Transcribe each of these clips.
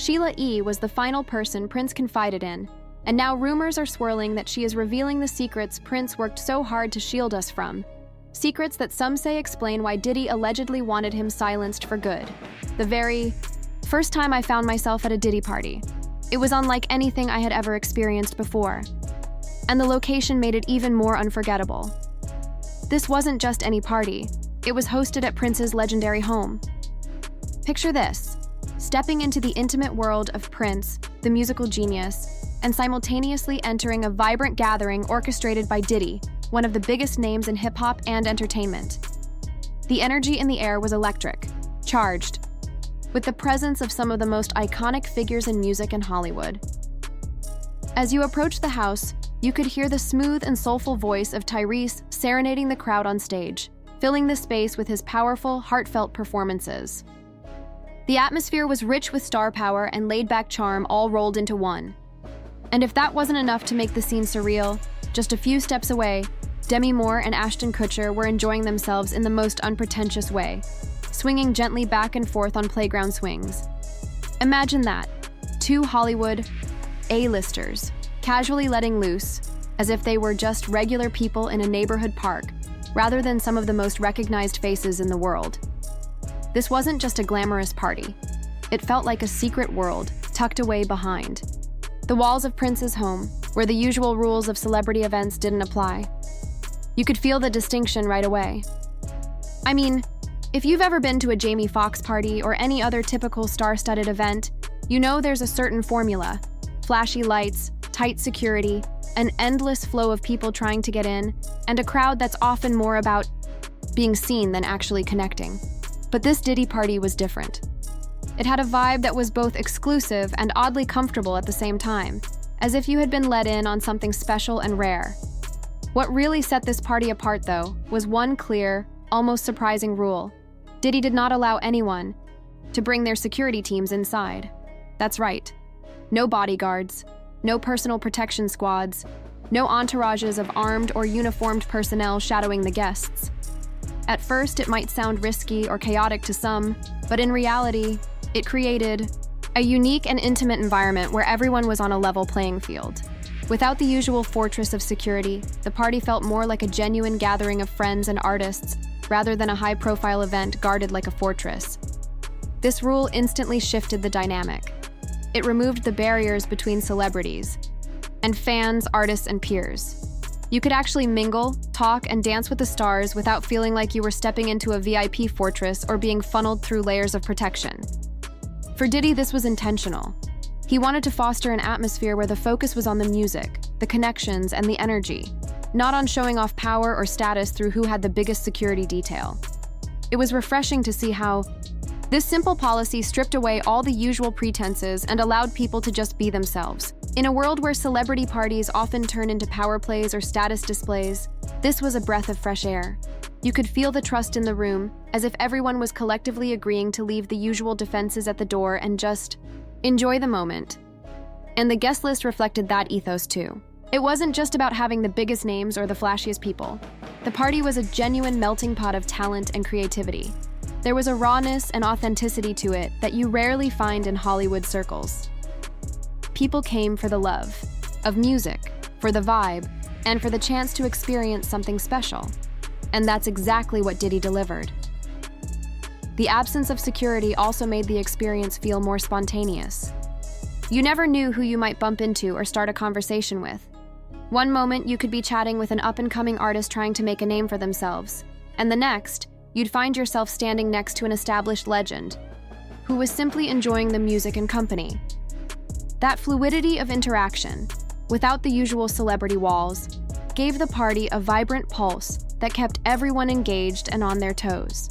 Sheila E was the final person Prince confided in, and now rumors are swirling that she is revealing the secrets Prince worked so hard to shield us from. Secrets that some say explain why Diddy allegedly wanted him silenced for good. The very first time I found myself at a Diddy party. It was unlike anything I had ever experienced before. And the location made it even more unforgettable. This wasn't just any party. It was hosted at Prince's legendary home. Picture this, stepping into the intimate world of Prince, the musical genius, and simultaneously entering a vibrant gathering orchestrated by Diddy, one of the biggest names in hip-hop and entertainment. The energy in the air was electric, charged, with the presence of some of the most iconic figures in music and Hollywood. As you approached the house, you could hear the smooth and soulful voice of Tyrese serenading the crowd on stage, filling the space with his powerful, heartfelt performances. The atmosphere was rich with star power and laid-back charm all rolled into one. And if that wasn't enough to make the scene surreal, just a few steps away, Demi Moore and Ashton Kutcher were enjoying themselves in the most unpretentious way, swinging gently back and forth on playground swings. Imagine that, two Hollywood A-listers casually letting loose, as if they were just regular people in a neighborhood park, rather than some of the most recognized faces in the world. This wasn't just a glamorous party. It felt like a secret world tucked away behind the walls of Prince's home, where the usual rules of celebrity events didn't apply. You could feel the distinction right away. I mean, if you've ever been to a Jamie Foxx party or any other typical star-studded event, you know there's a certain formula: flashy lights, tight security, an endless flow of people trying to get in, and a crowd that's often more about being seen than actually connecting. But this Diddy party was different. It had a vibe that was both exclusive and oddly comfortable at the same time, as if you had been let in on something special and rare. What really set this party apart, though, was one clear, almost surprising rule. Diddy did not allow anyone to bring their security teams inside. That's right. No bodyguards, no personal protection squads, no entourages of armed or uniformed personnel shadowing the guests. At first, it might sound risky or chaotic to some, but in reality, it created a unique and intimate environment where everyone was on a level playing field. Without the usual fortress of security, the party felt more like a genuine gathering of friends and artists, rather than a high-profile event guarded like a fortress. This rule instantly shifted the dynamic. It removed the barriers between celebrities and fans, artists, and peers. You could actually mingle, talk, and dance with the stars without feeling like you were stepping into a VIP fortress or being funneled through layers of protection. For Diddy, this was intentional. He wanted to foster an atmosphere where the focus was on the music, the connections, and the energy, not on showing off power or status through who had the biggest security detail. It was refreshing to see how this simple policy stripped away all the usual pretenses and allowed people to just be themselves. In a world where celebrity parties often turn into power plays or status displays, this was a breath of fresh air. You could feel the trust in the room, as if everyone was collectively agreeing to leave the usual defenses at the door and just enjoy the moment. And the guest list reflected that ethos too. It wasn't just about having the biggest names or the flashiest people. The party was a genuine melting pot of talent and creativity. There was a rawness and authenticity to it that you rarely find in Hollywood circles. People came for the love of music, for the vibe, and for the chance to experience something special. And that's exactly what Diddy delivered. The absence of security also made the experience feel more spontaneous. You never knew who you might bump into or start a conversation with. One moment, you could be chatting with an up-and-coming artist trying to make a name for themselves, and the next, you'd find yourself standing next to an established legend who was simply enjoying the music and company. That fluidity of interaction, without the usual celebrity walls, gave the party a vibrant pulse that kept everyone engaged and on their toes.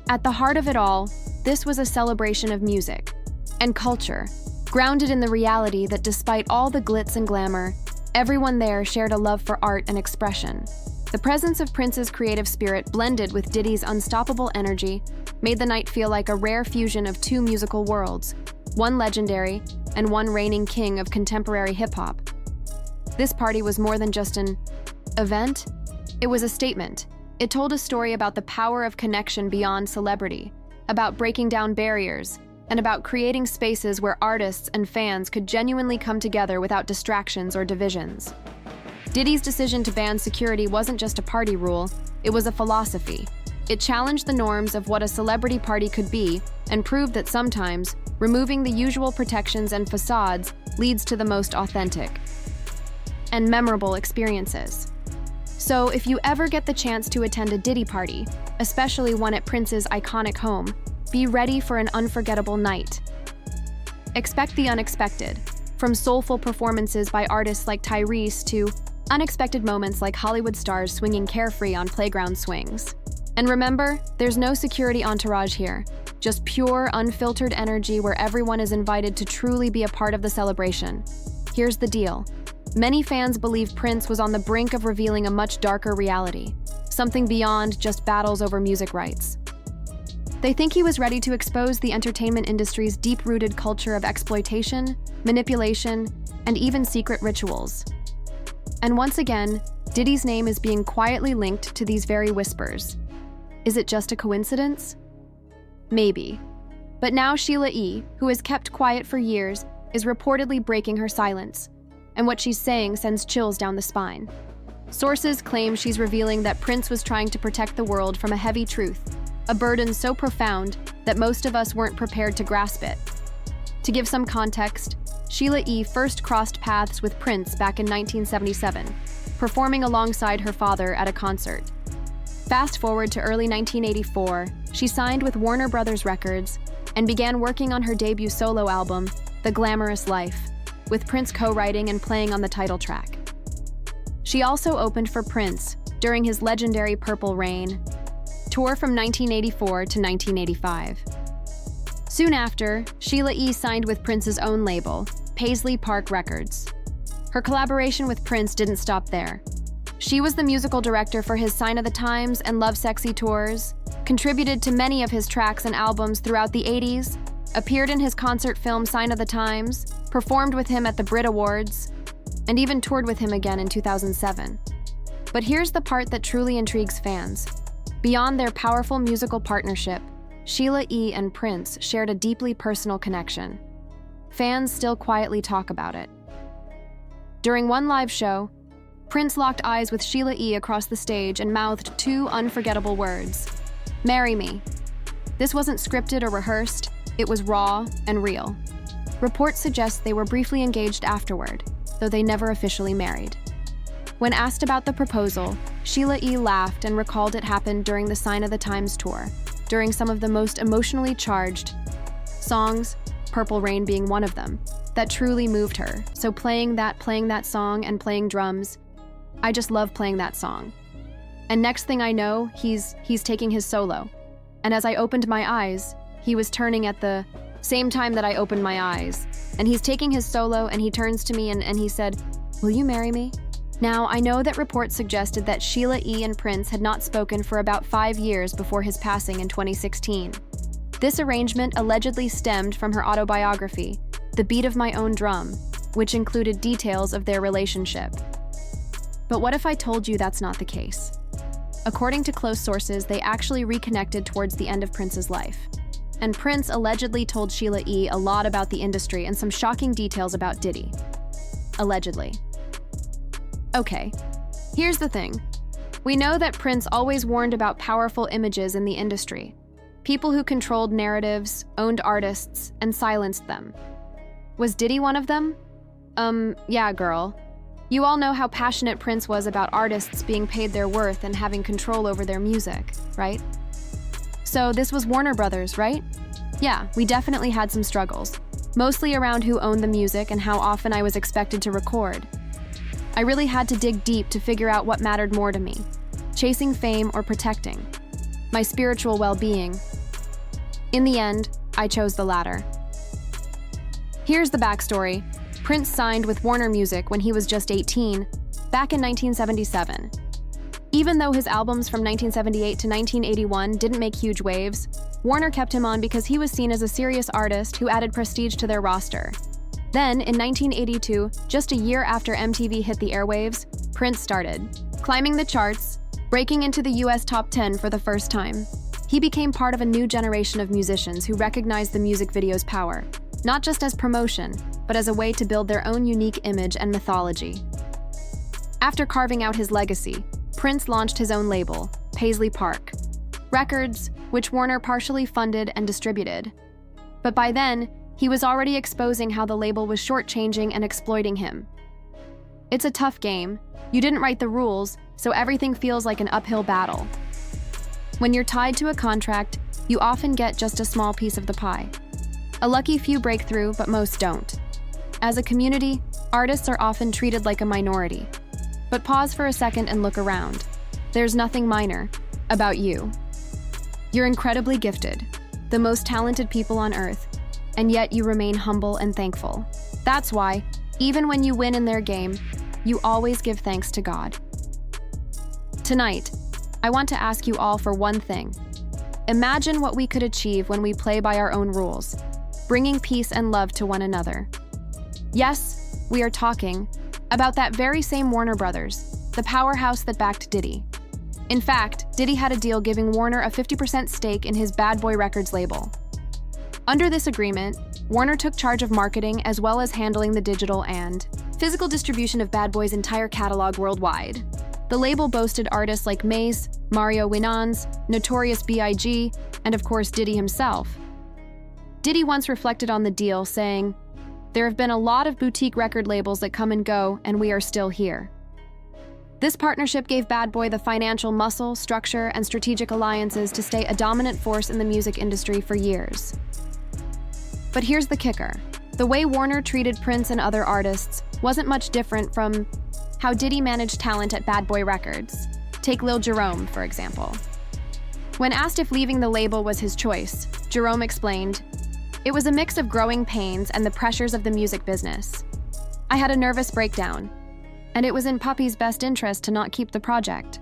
At the heart of it all, this was a celebration of music and culture, grounded in the reality that despite all the glitz and glamour, everyone there shared a love for art and expression. The presence of Prince's creative spirit blended with Diddy's unstoppable energy made the night feel like a rare fusion of two musical worlds, one legendary and one reigning king of contemporary hip-hop. This party was more than just an event. It was a statement. It told a story about the power of connection beyond celebrity, about breaking down barriers, and about creating spaces where artists and fans could genuinely come together without distractions or divisions. Diddy's decision to ban security wasn't just a party rule, it was a philosophy. It challenged the norms of what a celebrity party could be and proved that sometimes, removing the usual protections and facades leads to the most authentic and memorable experiences. So if you ever get the chance to attend a Diddy party, especially one at Prince's iconic home, be ready for an unforgettable night. Expect the unexpected, from soulful performances by artists like Tyrese to unexpected moments like Hollywood stars swinging carefree on playground swings. And remember, there's no security entourage here, just pure, unfiltered energy where everyone is invited to truly be a part of the celebration. Here's the deal. Many fans believe Prince was on the brink of revealing a much darker reality, something beyond just battles over music rights. They think he was ready to expose the entertainment industry's deep-rooted culture of exploitation, manipulation, and even secret rituals. And once again, Diddy's name is being quietly linked to these very whispers. Is it just a coincidence? Maybe. But now Sheila E, who has kept quiet for years, is reportedly breaking her silence, and what she's saying sends chills down the spine. Sources claim she's revealing that Prince was trying to protect the world from a heavy truth, a burden so profound that most of us weren't prepared to grasp it. To give some context, Sheila E first crossed paths with Prince back in 1977, performing alongside her father at a concert. Fast forward to early 1984, she signed with Warner Brothers Records and began working on her debut solo album, The Glamorous Life, with Prince co-writing and playing on the title track. She also opened for Prince during his legendary Purple Rain tour from 1984 to 1985. Soon after, Sheila E signed with Prince's own label, Paisley Park Records. Her collaboration with Prince didn't stop there. She was the musical director for his Sign of the Times and Love Sexy tours, contributed to many of his tracks and albums throughout the 80s, appeared in his concert film Sign of the Times, performed with him at the Brit Awards, and even toured with him again in 2007. But here's the part that truly intrigues fans. Beyond their powerful musical partnership, Sheila E and Prince shared a deeply personal connection. Fans still quietly talk about it. During one live show, Prince locked eyes with Sheila E across the stage and mouthed two unforgettable words: "Marry me." This wasn't scripted or rehearsed, it was raw and real. Reports suggest they were briefly engaged afterward, though they never officially married. When asked about the proposal, Sheila E laughed and recalled it happened during the Sign of the Times tour, during some of the most emotionally charged songs, Purple Rain being one of them, that truly moved her. So playing that song and playing drums, I just love playing that song. And next thing I know, he's taking his solo. And as I opened my eyes, he was turning at the same time that I opened my eyes. And he's taking his solo and he turns to me and he said, "Will you marry me?" Now, I know that reports suggested that Sheila E and Prince had not spoken for about 5 years before his passing in 2016. This arrangement allegedly stemmed from her autobiography, The Beat of My Own Drum, which included details of their relationship. But what if I told you that's not the case? According to close sources, they actually reconnected towards the end of Prince's life. And Prince allegedly told Sheila E a lot about the industry and some shocking details about Diddy. Allegedly. Okay, here's the thing. We know that Prince always warned about powerful images in the industry. People who controlled narratives, owned artists, and silenced them. Was Diddy one of them? Yeah, girl. You all know how passionate Prince was about artists being paid their worth and having control over their music, right? So this was Warner Brothers, right? Yeah, we definitely had some struggles, mostly around who owned the music and how often I was expected to record. I really had to dig deep to figure out what mattered more to me, chasing fame or protecting my spiritual well-being. In the end, I chose the latter. Here's the backstory. Prince signed with Warner Music when he was just 18, back in 1977. Even though his albums from 1978 to 1981 didn't make huge waves, Warner kept him on because he was seen as a serious artist who added prestige to their roster. Then, in 1982, just a year after MTV hit the airwaves, Prince started climbing the charts, breaking into the US top 10 for the first time. He became part of a new generation of musicians who recognized the music video's power, not just as promotion, but as a way to build their own unique image and mythology. After carving out his legacy, Prince launched his own label, Paisley Park Records, which Warner partially funded and distributed. But by then, he was already exposing how the label was shortchanging and exploiting him. It's a tough game. You didn't write the rules, so everything feels like an uphill battle. When you're tied to a contract, you often get just a small piece of the pie. A lucky few break through, but most don't. As a community, artists are often treated like a minority. But pause for a second and look around. There's nothing minor about you. You're incredibly gifted, the most talented people on earth, and yet you remain humble and thankful. That's why, even when you win in their game, you always give thanks to God. Tonight, I want to ask you all for one thing. Imagine what we could achieve when we play by our own rules, bringing peace and love to one another. Yes, we are talking about that very same Warner Brothers, the powerhouse that backed Diddy. In fact, Diddy had a deal giving Warner a 50% stake in his Bad Boy Records label. Under this agreement, Warner took charge of marketing as well as handling the digital and physical distribution of Bad Boy's entire catalog worldwide. The label boasted artists like Mace, Mario Winans, Notorious B.I.G., and of course Diddy himself. Diddy once reflected on the deal, saying, "There have been a lot of boutique record labels that come and go, and we are still here." This partnership gave Bad Boy the financial muscle, structure, and strategic alliances to stay a dominant force in the music industry for years. But here's the kicker. The way Warner treated Prince and other artists wasn't much different from how Diddy managed talent at Bad Boy Records. Take Lil Jerome, for example. When asked if leaving the label was his choice, Jerome explained, "It was a mix of growing pains and the pressures of the music business. I had a nervous breakdown, and it was in Puppy's best interest to not keep the project.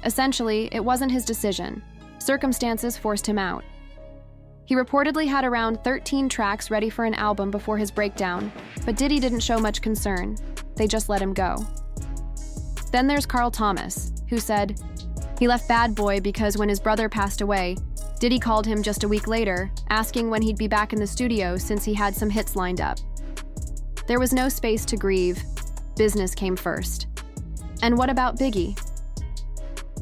Essentially, it wasn't his decision. Circumstances forced him out." He reportedly had around 13 tracks ready for an album before his breakdown, but Diddy didn't show much concern. They just let him go. Then there's Carl Thomas, who said he left Bad Boy because when his brother passed away, Diddy called him just a week later, asking when he'd be back in the studio since he had some hits lined up. There was no space to grieve. Business came first. And what about Biggie?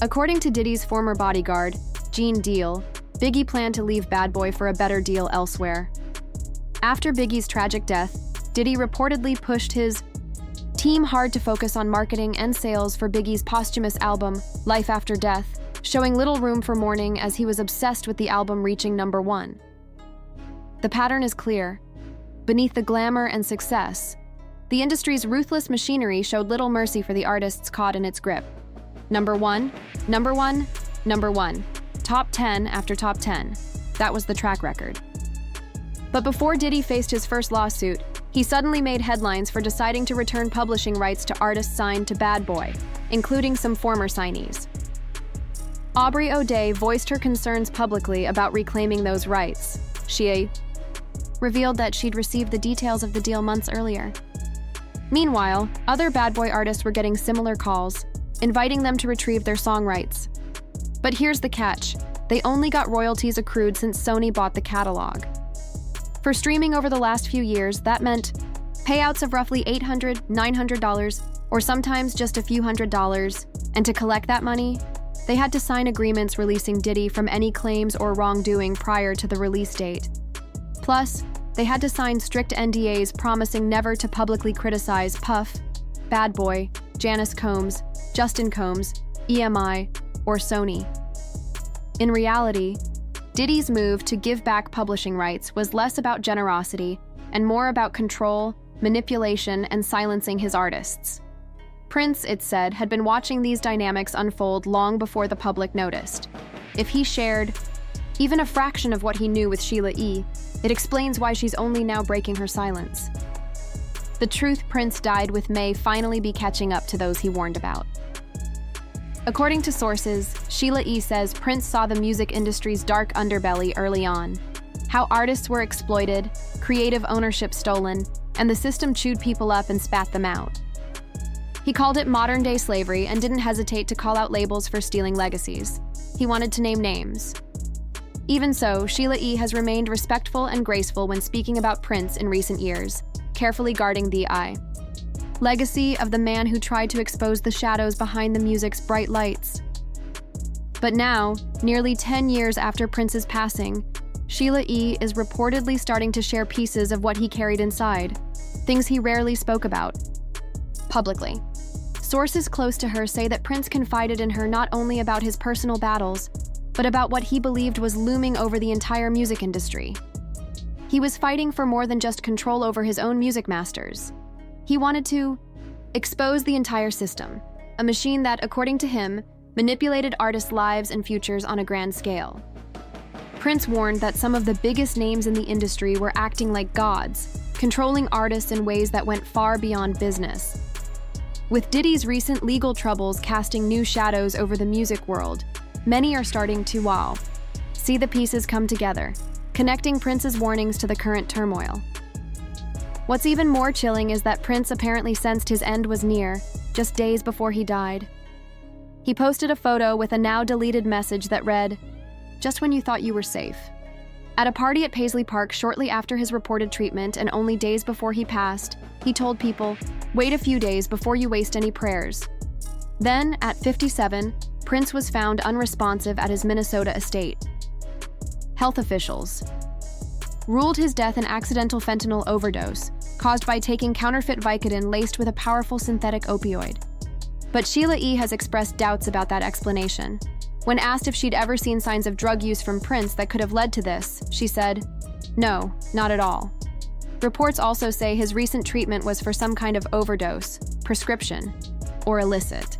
According to Diddy's former bodyguard, Gene Deal, Biggie planned to leave Bad Boy for a better deal elsewhere. After Biggie's tragic death, Diddy reportedly pushed his team hard to focus on marketing and sales for Biggie's posthumous album, Life After Death, showing little room for mourning as he was obsessed with the album reaching #1. The pattern is clear. Beneath the glamour and success, the industry's ruthless machinery showed little mercy for the artists caught in its grip. Number one, number one, number one. Top 10 after top 10. That was the track record. But before Diddy faced his first lawsuit, he suddenly made headlines for deciding to return publishing rights to artists signed to Bad Boy, including some former signees. Aubrey O'Day voiced her concerns publicly about reclaiming those rights. Sheila E revealed that she'd received the details of the deal months earlier. Meanwhile, other Bad Boy artists were getting similar calls, inviting them to retrieve their song rights. But here's the catch. They only got royalties accrued since Sony bought the catalog. For streaming over the last few years, that meant payouts of roughly $800, $900, or sometimes just a few $100s, and to collect that money, they had to sign agreements releasing Diddy from any claims or wrongdoing prior to the release date. Plus, they had to sign strict NDAs promising never to publicly criticize Puff, Bad Boy, Janice Combs, Justin Combs, EMI, or Sony. In reality, Diddy's move to give back publishing rights was less about generosity and more about control, manipulation, and silencing his artists. Prince, it said, had been watching these dynamics unfold long before the public noticed. If he shared even a fraction of what he knew with Sheila E, it explains why she's only now breaking her silence. The truth Prince died with may finally be catching up to those he warned about. According to sources, Sheila E says Prince saw the music industry's dark underbelly early on, how artists were exploited, creative ownership stolen, and the system chewed people up and spat them out. He called it modern-day slavery and didn't hesitate to call out labels for stealing legacies. He wanted to name names. Even so, Sheila E. has remained respectful and graceful when speaking about Prince in recent years, carefully guarding the legacy of the man who tried to expose the shadows behind the music's bright lights. But now, nearly 10 years after Prince's passing, Sheila E. is reportedly starting to share pieces of what he carried inside, things he rarely spoke about publicly. Sources close to her say that Prince confided in her not only about his personal battles, but about what he believed was looming over the entire music industry. He was fighting for more than just control over his own music masters. He wanted to expose the entire system, a machine that, according to him, manipulated artists' lives and futures on a grand scale. Prince warned that some of the biggest names in the industry were acting like gods, controlling artists in ways that went far beyond business. With Diddy's recent legal troubles casting new shadows over the music world, many are starting to see the pieces come together, connecting Prince's warnings to the current turmoil. What's even more chilling is that Prince apparently sensed his end was near, just days before he died. He posted a photo with a now-deleted message that read, "Just when you thought you were safe." At a party at Paisley Park shortly after his reported treatment and only days before he passed, he told people, "Wait a few days before you waste any prayers." Then, at 57, Prince was found unresponsive at his Minnesota estate. Health officials ruled his death an accidental fentanyl overdose, caused by taking counterfeit Vicodin laced with a powerful synthetic opioid. But Sheila E. has expressed doubts about that explanation. When asked if she'd ever seen signs of drug use from Prince that could have led to this, she said, "No, not at all." Reports also say his recent treatment was for some kind of overdose, prescription, or illicit.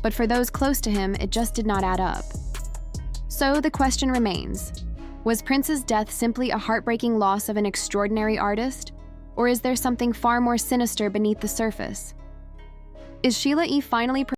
But for those close to him, it just did not add up. So the question remains, was Prince's death simply a heartbreaking loss of an extraordinary artist? Or is there something far more sinister beneath the surface? Is Sheila E. finally